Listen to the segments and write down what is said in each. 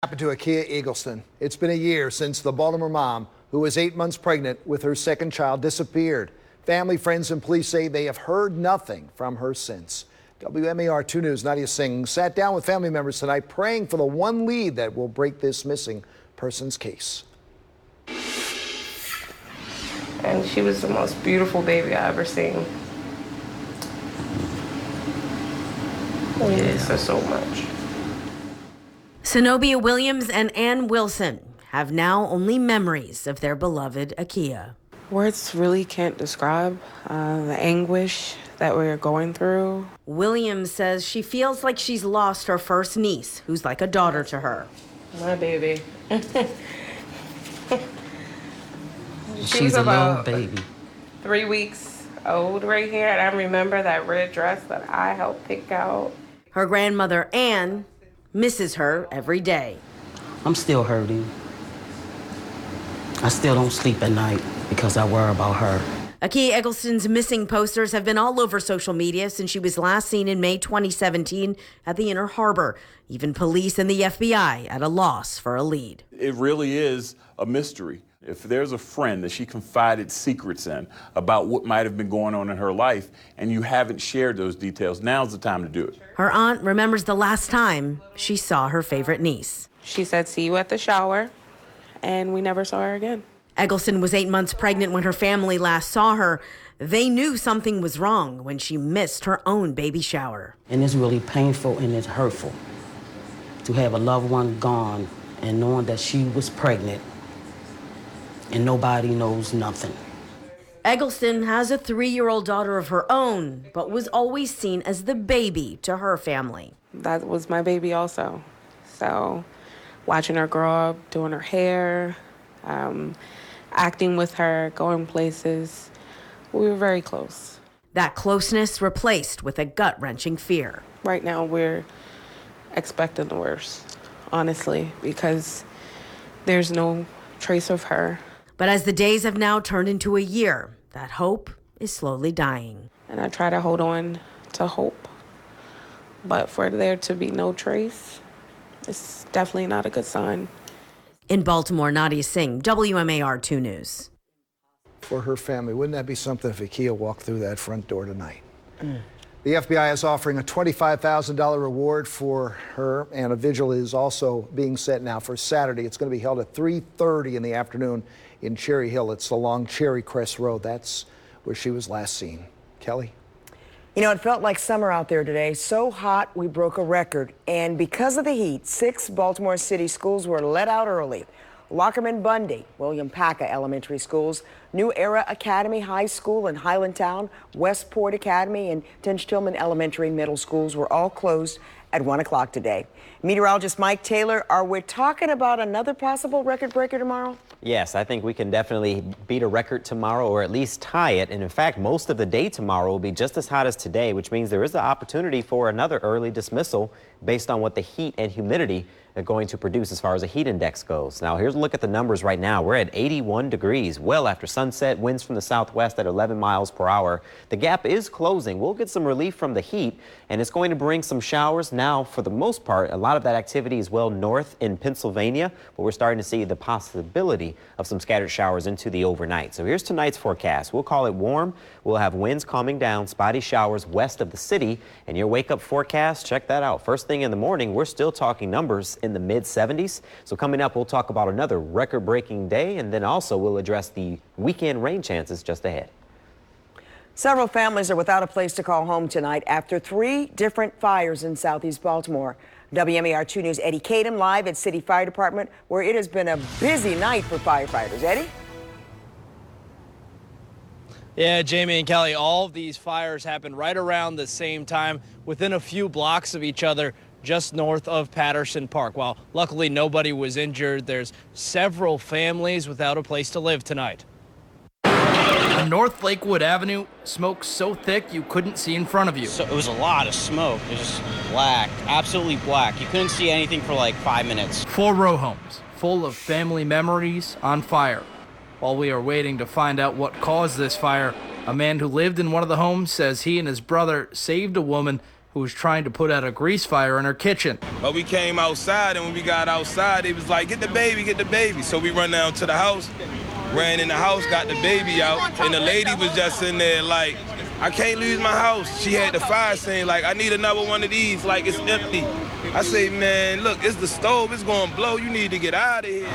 Happened to Akia Eggleston. It's been a year since the Baltimore mom, who was 8 months pregnant with her second child, disappeared. Family, friends, and police say they have heard nothing from her since. WMAR 2 News' Nadia Singh sat down with family members tonight, praying for the one lead that will break this missing persons case. And she was the most beautiful baby I ever seen. We miss her so much. Zenobia Williams and Ann Wilson have now only memories of their beloved Akia. Words really can't describe the anguish that we're going through. Williams says she feels like she's lost her first niece, who's like a daughter to her. My baby. She's a little baby. 3 weeks old right here, and I remember that red dress that I helped pick out. Her grandmother, Ann, misses her every day. I'm still hurting. I still don't sleep at night because I worry about her. Akia Eggleston's missing posters have been all over social media since she was last seen in May 2017 at the Inner Harbor. Even police and the FBI at a loss for a lead. It really is a mystery. If there's a friend that she confided secrets in about what might have been going on in her life and you haven't shared those details, now's the time to do it. Her aunt remembers the last time she saw her favorite niece. She said, "See you at the shower," and we never saw her again. Eggleston was 8 months pregnant when her family last saw her. They knew something was wrong when she missed her own baby shower. And it's really painful and it's hurtful to have a loved one gone and knowing that she was pregnant and nobody knows nothing. Eggleston has a 3-year-old daughter of her own, but was always seen as the baby to her family. That was my baby also. So watching her grow up, doing her hair, acting with her, going places, we were very close. That closeness replaced with a gut-wrenching fear. Right now we're expecting the worst, honestly, because there's no trace of her. But as the days have now turned into a year, that hope is slowly dying. And I try to hold on to hope. But for there to be no trace, it's definitely not a good sign. In Baltimore, Nadia Singh, WMAR 2 News. For her family, wouldn't that be something if Akia walked through that front door tonight? The FBI is offering a $25,000 reward for her, and a vigil is also being set now for Saturday. It's going to be held at 3:30 in the afternoon in Cherry Hill. It's along Cherry Crest Road. That's where she was last seen. Kelly? You know, it felt like summer out there today. So hot, we broke a record. And because of the heat, 6 Baltimore City schools were let out early. Lockerman Bundy, William Paca Elementary Schools, New Era Academy High School in Highlandtown, Westport Academy, and Tench Tillman Elementary and Middle Schools were all closed at 1 o'clock today. Meteorologist Mike Taylor, are we talking about another possible record breaker tomorrow? Yes, I think we can definitely beat a record tomorrow, or at least tie it. And in fact, most of the day tomorrow will be just as hot as today, which means there is the opportunity for another early dismissal based on what the heat and humidity are going to produce as far as the heat index goes. Now, here's a look at the numbers right now. We're at 81 degrees, well after sunset, winds from the southwest at 11 miles per hour. The gap is closing. We'll get some relief from the heat, and it's going to bring some showers. Now, for the most part, a lot of that activity is well north in Pennsylvania, but we're starting to see the possibility of some scattered showers into the overnight. So here's tonight's forecast. We'll call it warm. We'll have winds calming down, spotty showers west of the city, and your wake-up forecast, check that out. First thing in the morning, we're still talking numbers in the mid-70s. So coming up, we'll talk about another record-breaking day, and then also we'll address the weekend rain chances just ahead. Several families are without a place to call home tonight after 3 different fires in southeast Baltimore. WMAR 2 News' Eddie Kadam live at City Fire Department, where it has been a busy night for firefighters. Eddie? Yeah, Jamie and Kelly, all of these fires happened right around the same time, within a few blocks of each other, just north of Patterson Park. While luckily nobody was injured, there's several families without a place to live tonight. On North Lakewood Avenue, smoke so thick you couldn't see in front of you. So it was a lot of smoke. It was just black, absolutely black. You couldn't see anything for like 5 minutes. 4 row homes full of family memories on fire. While we are waiting to find out what caused this fire, a man who lived in one of the homes says he and his brother saved a woman who was trying to put out a grease fire in her kitchen. But we came outside, and when we got outside, it was like, get the baby, get the baby. So we run down to the house, ran in the house, got the baby out, and the lady was just in there like, I can't lose my house. She had the fire saying, like, I need another one of these, like it's empty. I say, man, look, it's the stove, it's gonna blow, you need to get out of here.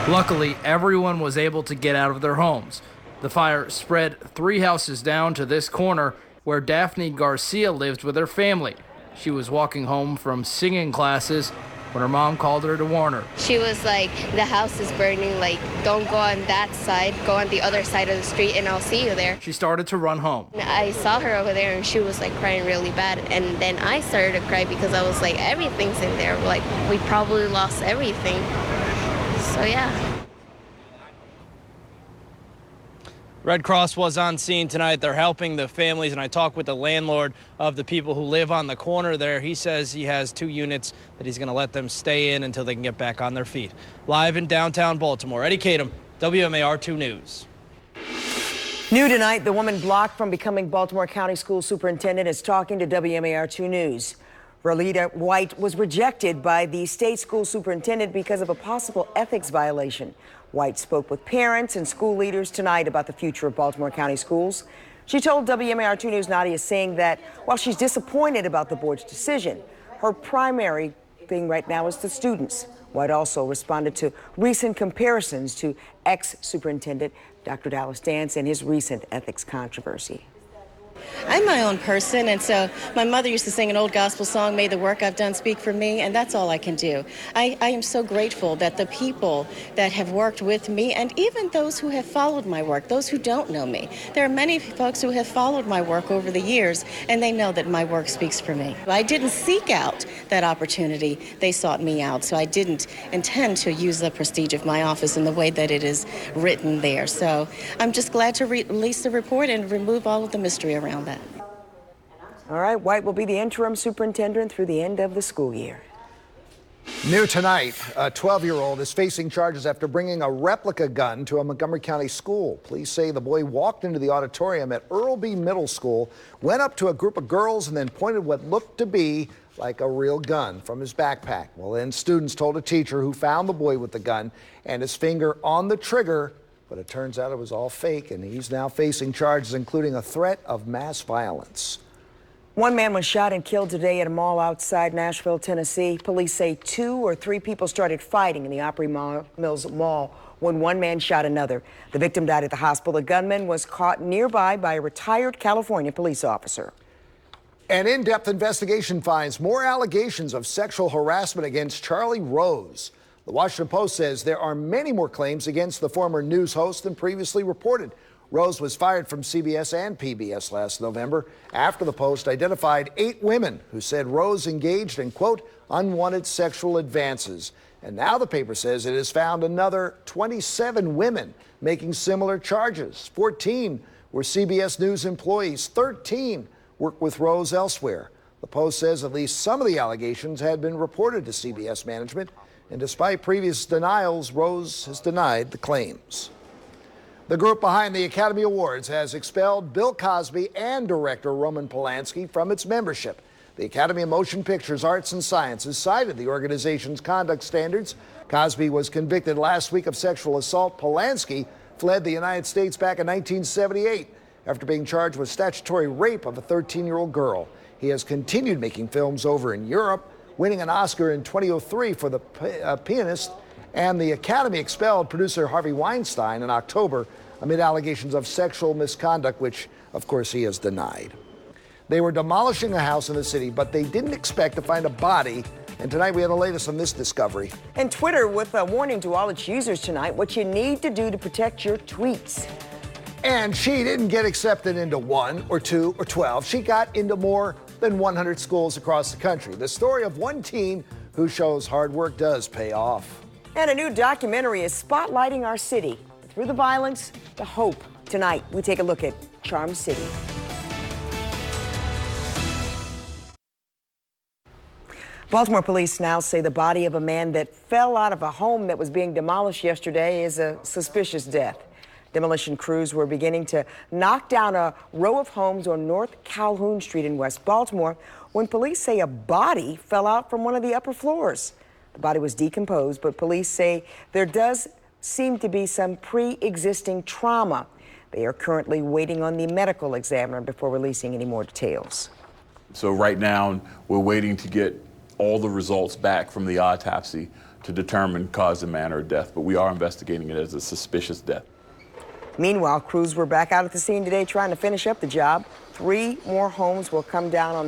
Luckily, everyone was able to get out of their homes. The fire spread 3 houses down to this corner where Daphne Garcia lived with her family. She was walking home from singing classes when her mom called her to warn her. She was like, the house is burning, like, don't go on that side, go on the other side of the street and I'll see you there. She started to run home. I saw her over there and she was like crying really bad, and then I started to cry because I was like, everything's in there, like we probably lost everything. So yeah. Red Cross was on scene tonight. They're helping the families, and I talked with the landlord of the people who live on the corner there. He says he has 2 units that he's going to let them stay in until they can get back on their feet. Live in downtown Baltimore, Eddie Kadam, WMAR 2 News. New tonight, the woman blocked from becoming Baltimore County School Superintendent is talking to WMAR 2 News. Rolita White was rejected by the state school superintendent because of a possible ethics violation. White spoke with parents and school leaders tonight about the future of Baltimore County schools. She told WMAR 2 News Nadia Singh that while she's disappointed about the board's decision, her primary thing right now is the students. White also responded to recent comparisons to ex-superintendent Dr. Dallas Dance and his recent ethics controversy. I'm my own person, and so my mother used to sing an old gospel song, "May the work I've done speak for me," and that's all I can do. I am so grateful that the people that have worked with me, and even those who have followed my work, those who don't know me, there are many folks who have followed my work over the years, and they know that my work speaks for me. I didn't seek out that opportunity. They sought me out, so I didn't intend to use the prestige of my office in the way that it is written there. So I'm just glad to release the report and remove all of the mystery around that. All right, White will be the interim superintendent through the end of the school year. New tonight, a 12-year-old is facing charges after bringing a replica gun to a Montgomery County school. Police say the boy walked into the auditorium at Earl B. Middle School, went up to a group of girls, and then pointed what looked to be like a real gun from his backpack. Well, then students told a teacher who found the boy with the gun and his finger on the trigger, but it turns out it was all fake, and he's now facing charges including a threat of mass violence. One man was shot and killed today at a mall outside Nashville, Tennessee. Police say 2 or 3 people started fighting in the Opry Mills Mall when one man shot another. The victim died at the hospital. The gunman was caught nearby by a retired California police officer. An in-depth investigation finds more allegations of sexual harassment against Charlie Rose. The Washington Post says there are many more claims against the former news host than previously reported. Rose was fired from CBS and PBS last November after the Post identified 8 women who said Rose engaged in, quote, unwanted sexual advances. And now the paper says it has found another 27 women making similar charges. 14 were CBS News employees. 13 worked with Rose elsewhere. The Post says at least some of the allegations had been reported to CBS management. And despite previous denials, Rose has denied the claims. The group behind the Academy Awards has expelled Bill Cosby and director Roman Polanski from its membership. The Academy of Motion Pictures, Arts and Sciences cited the organization's conduct standards. Cosby was convicted last week of sexual assault. Polanski fled the United States back in 1978 after being charged with statutory rape of a 13-year-old girl. He has continued making films over in Europe, winning an Oscar in 2003 for The Pianist, and the Academy expelled producer Harvey Weinstein in October amid allegations of sexual misconduct, which, of course, he has denied. They were demolishing a house in the city, but they didn't expect to find a body. And tonight we have the latest on this discovery. And Twitter with a warning to all its users tonight, what you need to do to protect your tweets. And she didn't get accepted into 1 or 2 or 12. She got into more than 100 schools across the country. The story of one teen who shows hard work does pay off. And a new documentary is spotlighting our city. Through the violence, the hope. Tonight, we take a look at Charm City. Baltimore police now say the body of a man that fell out of a home that was being demolished yesterday is a suspicious death. Demolition crews were beginning to knock down a row of homes on North Calhoun Street in West Baltimore when police say a body fell out from one of the upper floors. The body was decomposed, but police say there does seem to be some pre-existing trauma. They are currently waiting on the medical examiner before releasing any more details. So right now, we're waiting to get all the results back from the autopsy to determine cause and manner of death, but we are investigating it as a suspicious death. Meanwhile, crews were back out at the scene today trying to finish up the job. 3 more homes will come down on